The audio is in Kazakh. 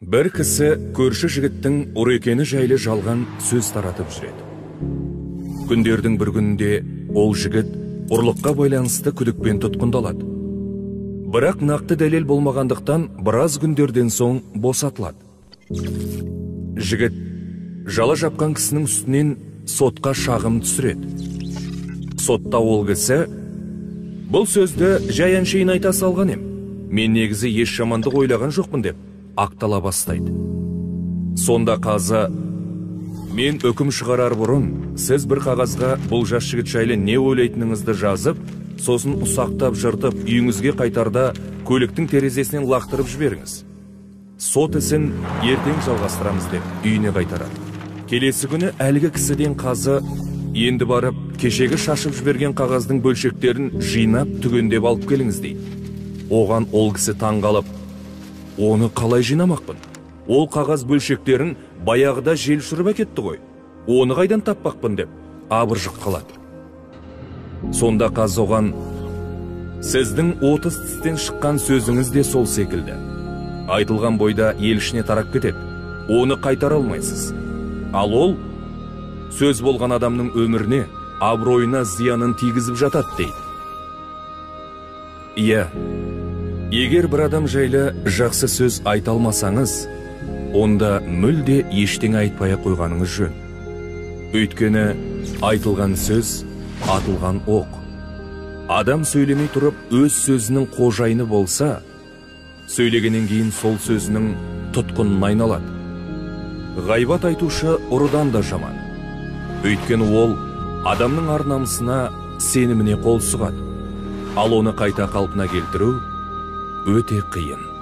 Бір кісі көрші жігіттің ұры екені жайлы жалған сөз таратып жүреді. Күндердің бір күнінде ол жігіт ұрлыққа байланысты күдікпен тұтқындалады. Бірақ нақты дәлел болмағандықтан біраз күндерден соң босатылады. Жігіт жала жапқан кісінің үстінен сотқа шағым түсіреді. Сотта ол кісі: "Бұл сөзді жай әншейін айта салған ем. Мен негізі еш жамандық ойлаған жоқпын" деп ақтала бастайды. Сонда қазы: "Мен үкім шығарар бұрын сіз бір қағазға бұл жас жігіт жайлы не ойлайтыныңызды жазып, сосын ұсақтап жыртып үйіңізге қайтарда көліктің терезесінен лақтырып жіберіңіз. Сот ісін ертең жалғастырамыз" деп үйіне қайтарады. Келесі күні әлгі кісіден қазы: "Енді барып кешегі шашып жіберген қағаздың бөлшектерін жинап түгендеп алып келіңіз" дейді. Оған ол кісі таңғалып: "Оны қалай жинамақпын? Ол қағаз бөлшектерін баяғыда жел ұшырып әкетті ғой. Оны қайдан таппақпын" деп абыржып қалады. Сонда қазы оған: "Сіздің 30 тістен шыққан сөзіңіз де сол секілді. Айтылған бойда ел ішіне тарап кетеді. Оны қайтара алмайсыз. Ал ол сөз болған адамның өміріне, абыройына зиянын тигізіп жатады" дейді. Иә, егер бір адам жайлы жақсы сөз айта алмасаңыз, онда мүлде ештеңе айтпай қойғаныңыз жөн. Өйткені айтылған сөз атылған оқ. Адам сөйлемей тұрып өз сөзінің қожайыны болса, сөйлегеннен кейін сол сөзінің тұтқынына айналады. Ғайбат айтушы ұрыдан да жаман. Өйткені ол адамның ар-намысына, сеніміне қол сұғады. Ал оны қайта қалпына келтіру өте қиын.